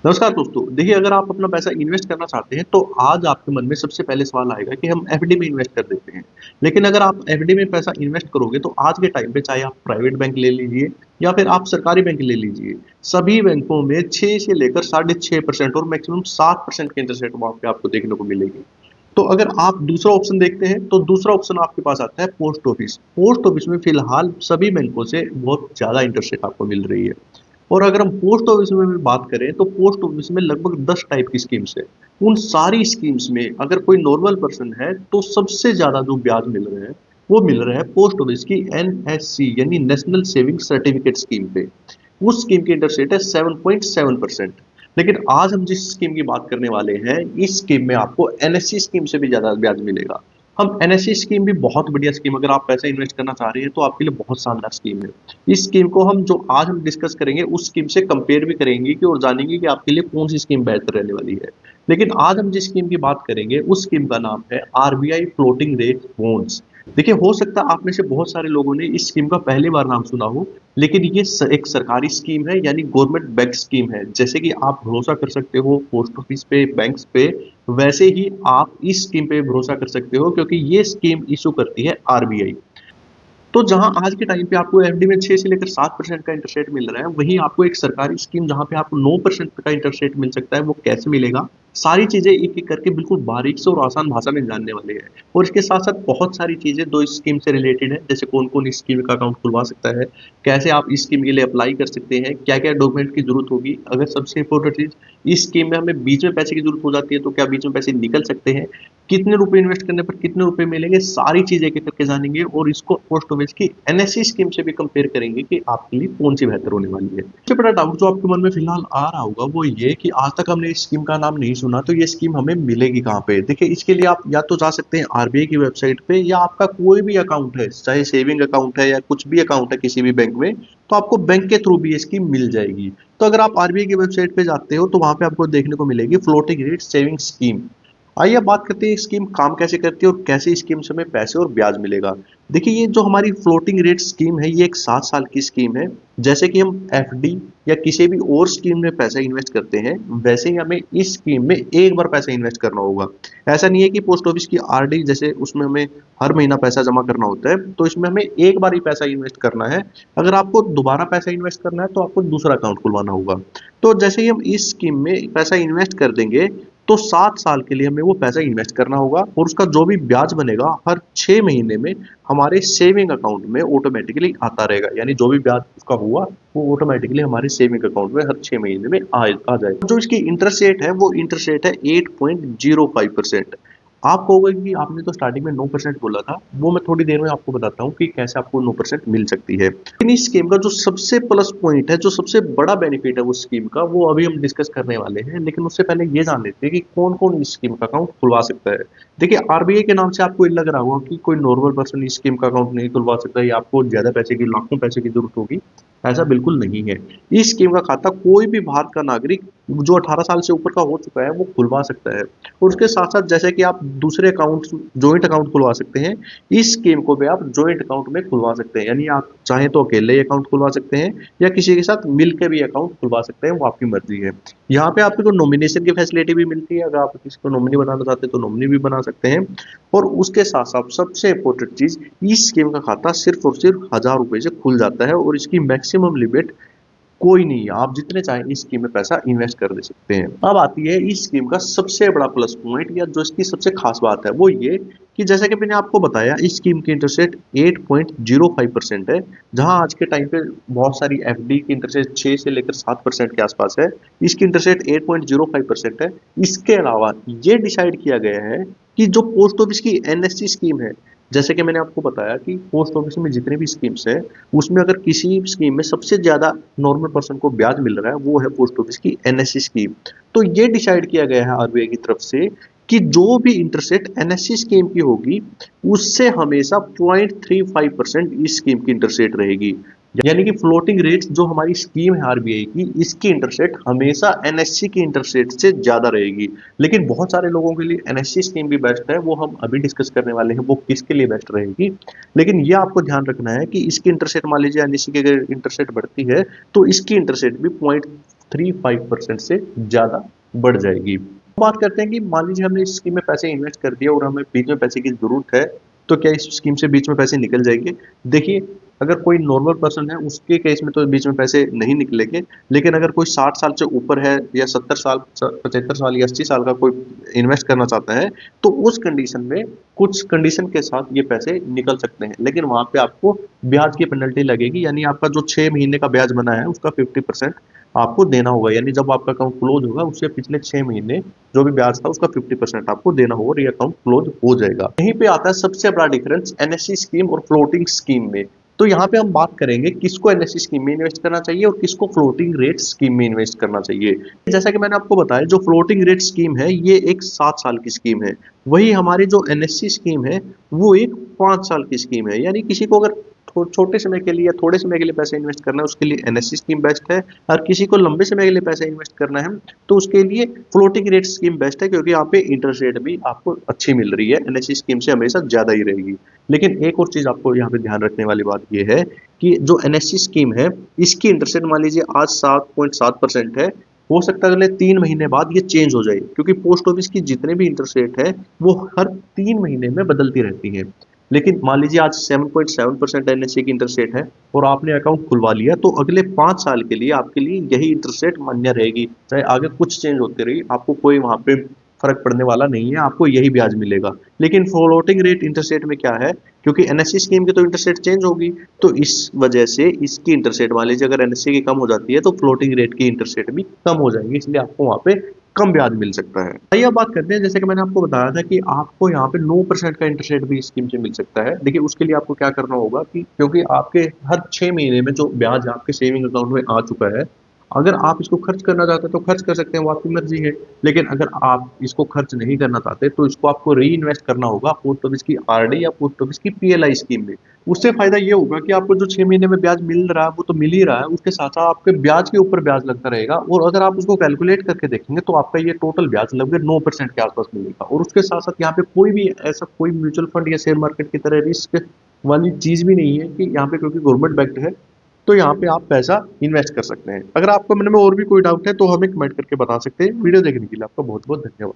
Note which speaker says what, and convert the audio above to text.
Speaker 1: नमस्कार दोस्तों, देखिए अगर आप अपना पैसा इन्वेस्ट करना चाहते हैं तो आज आपके मन में सबसे पहले सवाल आएगा कि हम एफडी में इन्वेस्ट कर देते हैं। लेकिन अगर आप एफडी में पैसा इन्वेस्ट करोगे तो आज के टाइम पे चाहे आप प्राइवेट बैंक ले लीजिए या फिर आप सरकारी बैंक ले लीजिए, सभी बैंकों में 6 से लेकर 6.5% और मैक्सिमम 7% की इंटरेस्ट रेट वहाँ पे आपको देखने को मिलेगी। तो अगर आप दूसरा ऑप्शन देखते हैं तो दूसरा ऑप्शन आपके पास आता है पोस्ट ऑफिस। पोस्ट ऑफिस में फिलहाल सभी बैंकों से बहुत ज़्यादा इंटरेस्ट रेट आपको मिल रही है। और अगर हम पोस्ट ऑफिस में भी बात करें तो पोस्ट ऑफिस में लगभग 10 टाइप की स्कीम्स है। उन सारी स्कीम्स में अगर कोई नॉर्मल पर्सन है तो सबसे ज्यादा जो ब्याज मिल रहे हैं वो मिल रहा है पोस्ट ऑफिस की एनएससी यानी नेशनल सेविंग सर्टिफिकेट स्कीम पे। उस स्कीम की इंटरेस्ट रेट है 7.7%। लेकिन आज हम जिस स्कीम की बात करने वाले हैं इस स्कीम में आपको एनएससी स्कीम से भी ज्यादा ब्याज मिलेगा। हम एनएससी स्कीम भी बहुत बढ़िया स्कीम, अगर आप पैसा इन्वेस्ट करना चाह रहे हैं तो आपके लिए बहुत शानदार स्कीम है। इस स्कीम को हम जो आज हम डिस्कस करेंगे उस स्कीम से कंपेयर भी करेंगे कि और जानेंगे कि आपके लिए कौन सी स्कीम बेहतर रहने वाली है। लेकिन आज हम जिस स्कीम की बात करेंगे उस स्कीम का नाम है आरबीआई फ्लोटिंग रेट बॉन्ड्स। देखिए हो सकता है आप में से बहुत सारे लोगों ने इस स्कीम का पहली बार नाम सुना हो, लेकिन ये एक सरकारी स्कीम है यानी गवर्नमेंट बैक स्कीम है। जैसे कि आप भरोसा कर सकते हो पोस्ट ऑफिस पे, बैंक्स पे, वैसे ही आप इस स्कीम पे भरोसा कर सकते हो क्योंकि ये स्कीम इशू करती है आरबीआई। तो जहां आज के टाइम पे आपको एफडी में 6 से लेकर 7% का इंटरेस्ट रेट मिल रहा है, वहीं आपको एक सरकारी स्कीम जहां पे आपको 9% का इंटरेस्ट रेट मिल सकता है, वो कैसे मिलेगा? सारी चीजें एक एक करके बिल्कुल बारीक से और आसान भाषा में जानने वाले हैं। और इसके साथ साथ बहुत सारी चीजें दो इस स्कीम से रिलेटेड है, जैसे कौन कौन इस स्कीम का अकाउंट खुलवा सकता है, कैसे आप इस स्कीम के लिए अप्लाई कर सकते हैं, क्या क्या डॉक्यूमेंट की जरूरत होगी, अगर सबसे इंपॉर्टेंट चीज इस स्कीम में हमें बीच में पैसे की जरूरत हो जाती है तो क्या बीच में पैसे निकल सकते हैं, कितने रुपए इन्वेस्ट करने पर कितने रुपए मिलेंगे, सारी चीजें एक एक करके जानेंगे और इसको पोस्ट ऑफिस की एनएससी स्कीम से भी कंपेयर करेंगे कि आपके लिए कौन सी बेहतर होने वाली है। सबसे बड़ा डाउट जो आपके मन में फिलहाल आ रहा होगा वो ये कि आज तक हमने इस स्कीम का नाम नहीं सुना, तो ये स्कीम हमें मिलेगी कहाँ पे? देखिए इसके लिए आप या तो जा सकते हैं आरबीआई की वेबसाइट पे, या आपका कोई भी अकाउंट है, चाहे सेविंग अकाउंट है या कुछ भी अकाउंट है किसी भी बैंक में, तो आपको बैंक के थ्रू भी ये स्कीम मिल जाएगी। तो अगर आप आरबीआई की वेबसाइट पे जाते हो तो वहां पे आपको देखने को मिलेगी फ्लोटिंग रेट सेविंग स्कीम। आइए अब बात करते हैं स्कीम काम कैसे करती है और कैसे स्कीम से हमें पैसे और ब्याज मिलेगा। देखिए ये जो हमारी फ्लोटिंग रेट स्कीम है ये एक 7 साल की स्कीम है। जैसे कि हम एफडी या किसी भी और स्कीम में पैसा इन्वेस्ट करते हैं, वैसे ही हमें इस स्कीम में एक बार पैसा इन्वेस्ट करना होगा। ऐसा नहीं है कि पोस्ट ऑफिस की आरडी जैसे उसमें हमें हर महीना पैसा जमा करना होता है, तो इसमें हमें एक बार ही पैसा इन्वेस्ट करना है। अगर आपको दोबारा पैसा इन्वेस्ट करना है तो आपको दूसरा अकाउंट खुलवाना होगा। तो जैसे ही हम इस स्कीम में पैसा इन्वेस्ट कर देंगे तो 7 साल के लिए हमें वो पैसा इन्वेस्ट करना होगा और उसका जो भी ब्याज बनेगा हर 6 महीने में हमारे सेविंग अकाउंट में ऑटोमेटिकली आता रहेगा। यानी जो भी ब्याज उसका हुआ वो ऑटोमेटिकली हमारे सेविंग अकाउंट में हर 6 महीने में आ जाएगा। जो इसकी इंटरेस्ट रेट है वो इंटरेस्ट रेट है 8.05%। आप कहोगे कि आपने तो स्टार्टिंग में 9% बोला था, वो मैं थोड़ी देर में आपको बताता हूँ कि कैसे आपको 9% मिल सकती है। लेकिन इस स्कीम का जो सबसे प्लस पॉइंट है, जो सबसे बड़ा बेनिफिट है उस स्कीम का, वो अभी हम डिस्कस करने वाले हैं। लेकिन उससे पहले ये जान लेते हैं कि कौन कौन इस स्कीम का अकाउंट खुलवा सकता है। देखिए आरबीआई के नाम से आपको ये लग रहा होगा कि कोई नॉर्मल पर्सन इस स्कीम का अकाउंट नहीं खुलवा सकता या आपको ज्यादा पैसे की, लाखों पैसे की जरूरत होगी। ऐसा बिल्कुल नहीं है। इस स्कीम का खाता कोई भी भारत का नागरिक जो 18 साल से ऊपर का हो चुका है वो खुलवा सकता है। और उसके साथ साथ जैसे कि आप दूसरे अकाउंट, जॉइंट अकाउंट खुलवा सकते हैं, इस स्कीम को भी आप जॉइंट अकाउंट में खुलवा सकते हैं। यानी आप चाहें तो अकेले अकाउंट खुलवा सकते हैं या किसी के साथ मिलकर भी अकाउंट खुलवा सकते हैं, वो आपकी मर्जी है। यहाँ पे आपको नॉमिनेशन की फैसिलिटी भी मिलती है, अगर आप किसी को नॉमिनी बनाना चाहते हैं तो नॉमिनी भी बना सकते हैं। और उसके साथ साथ सबसे इंपॉर्टेंट चीज, इस स्कीम का खाता सिर्फ और सिर्फ 1000 रुपए से खुल जाता है और इसकी मैक्सिमम लिमिट कोई नहीं है। आप जितने चाहें इस स्कीम में पैसा इन्वेस्ट कर दे सकते हैं। अब आती है इस स्कीम का सबसे बड़ा प्लस पॉइंट या जो इसकी सबसे खास बात है, वो ये कि जैसा कि मैंने आपको बताया इस स्कीम की इंटरेस्ट रेट 8.05% है। जहां आज के टाइम पे बहुत सारी एफडी की इंटरेस्ट रेट 6 से लेकर 7% के आसपास है, इसकी इंटरेस्ट रेट 8.05% है। इसके अलावा ये डिसाइड किया गया है कि जो पोस्ट ऑफिस की एनएससी स्कीम है, जैसे कि मैंने आपको बताया कि पोस्ट ऑफिस में जितने भी स्कीम्स है उसमें अगर किसी स्कीम में सबसे ज्यादा नॉर्मल पर्सन को ब्याज मिल रहा है वो है पोस्ट ऑफिस की एनएससी स्कीम। तो ये डिसाइड किया गया है आरबीआई की तरफ से कि जो भी इंटरेस्ट रेट एनएससी स्कीम की होगी उससे हमेशा 0.35% इस स्कीम की इंटरेस्ट रेट रहेगी। यानी कि फ्लोटिंग रेट जो हमारी स्कीम है आरबीआई की, इसकी इंटरेस्ट रेट हमेशा एनएससी की इंटरेस्ट रेट से ज्यादा रहेगी। लेकिन बहुत सारे लोगों के लिए एनएससी स्कीम भी बेस्ट है, वो हम अभी डिस्कस करने वाले हैं वो किसके लिए बेस्ट रहेगी। लेकिन ये आपको ध्यान रखना है कि इसकी इंटरेस्ट रेट, मान लीजिए एनएससी की अगर इंटरेस्ट रेट बढ़ती है तो इसकी इंटरेस्ट रेट भी 0.35% से ज़्यादा बढ़ जाएगी। बात करते हैं कि मान लीजिए हमने इस स्कीम में पैसे इन्वेस्ट कर दिया और हमें बीच में पैसे की ज़रूरत है, तो क्या इस स्कीम से बीच में पैसे निकल जाएंगे? देखिए, अगर कोई नॉर्मल पर्सन है उसके केस में तो बीच में पैसे नहीं निकलेंगे, लेकिन अगर कोई 60 साल से ऊपर है या 70 साल 75 साल या 80 साल का कोई इन्वेस्ट करना चाहता है, तो उस कंडीशन में कुछ कंडीशन के साथ ये पैसे निकल सकते हैं, लेकिन वहां पे आपको ब्याज की पेनल्टी लगेगी, यानी आपका जो 6 महीने का ब्याज बना है उसका 50% आपको देना होगा। यानी जब आपका अकाउंट क्लोज होगा उससे पिछले 6 महीने जो भी ब्याज था उसका 50% आपको देना होगा और ये अकाउंट क्लोज हो जाएगा। यहीं पे आता है सबसे बड़ा डिफरेंस एनएससी स्कीम और फ्लोटिंग स्कीम में। तो यहाँ पे हम बात करेंगे किसको एनएससी स्कीम में इन्वेस्ट करना चाहिए और किसको फ्लोटिंग रेट स्कीम में इन्वेस्ट करना चाहिए। जैसा कि मैंने आपको बताया, जो फ्लोटिंग रेट स्कीम है ये एक 7 साल की स्कीम है, वही हमारी जो एनएससी स्कीम है वो एक 5 साल की स्कीम है। यानी किसी को अगर छोटे समय के लिए या थोड़े समय के लिए पैसे इन्वेस्ट करना है उसके लिए एनएससी स्कीम बेस्ट है, और किसी को लंबे समय के लिए पैसे इन्वेस्ट करना है तो उसके लिए फ्लोटिंग रेट स्कीम बेस्ट है, क्योंकि यहाँ पे इंटरेस्ट रेट भी आपको अच्छी मिल रही है, एनएससी स्कीम से हमेशा ज्यादा ही रहेगी। लेकिन एक और चीज आपको यहाँ पे ध्यान रखने वाली बात यह है कि जो एनएससी स्कीम है इसकी इंटरेस्ट रेट मान लीजिए आज 7.7% है, हो सकता है अगले 3 महीने बाद ये चेंज हो जाए, क्योंकि पोस्ट ऑफिस की जितने भी इंटरेस्ट रेट है वो हर 3 महीने में बदलती रहती है। लेकिन मान लीजिए आज 7.7% एनएससी की इंटरेस्ट रेट है और आपने अकाउंट खुलवा लिया, तो अगले 5 साल के लिए आपके लिए यही इंटरेस्ट रेट मान्य रहेगी, चाहे आगे कुछ चेंज होते रही, आपको कोई वहां पे फर्क पड़ने वाला नहीं है, आपको यही ब्याज मिलेगा। लेकिन फ्लोटिंग रेट इंटरेस्ट रेट में क्या है, क्योंकि एनएससी स्कीम की तो इंटरेस्ट रेट चेंज होगी, तो इस वजह से इसकी इंटरेस्ट रेट मान लीजिए अगर एनएससी की कम हो जाती है तो फ्लोटिंग रेट की इंटरेस्ट रेट भी कम हो जाएगी, इसलिए आपको वहां पे कम ब्याज मिल सकता है। आइए अब बात करते हैं, जैसे कि मैंने आपको बताया था कि आपको यहाँ पे 9% का इंटरेस्ट रेट भी इस स्कीम से मिल सकता है। देखिए, उसके लिए आपको क्या करना होगा कि क्योंकि आपके हर 6 महीने में जो ब्याज आपके सेविंग अकाउंट में आ चुका है, अगर आप इसको खर्च करना चाहते हैं तो खर्च कर सकते हैं, वो आपकी मर्जी है। लेकिन अगर आप इसको खर्च नहीं करना चाहते तो इसको आपको री इन्वेस्ट करना होगा पोस्ट ऑफिस की आरडी या पोस्ट ऑफिस की पीएलआई स्कीम में। उससे फायदा ये होगा कि आपको जो 6 महीने में ब्याज मिल रहा है वो तो मिल ही रहा है, उसके साथ साथ आपके ब्याज के ऊपर ब्याज लगता रहेगा, और अगर आप उसको कैलकुलेट करके देखेंगे तो आपका ये टोटल ब्याज लगभग 9% के आसपास मिलेगा। और उसके साथ साथ यहाँ पे कोई भी ऐसा कोई म्यूचुअल फंड या शेयर मार्केट की तरह रिस्क वाली चीज भी नहीं है कि यहाँ पे, क्योंकि गवर्नमेंट बैक्ड है, तो यहाँ पे आप पैसा इन्वेस्ट कर सकते हैं। अगर आपको मन में और भी कोई डाउट है तो हमें कमेंट करके बता सकते हैं। वीडियो देखने के लिए आपका बहुत बहुत धन्यवाद।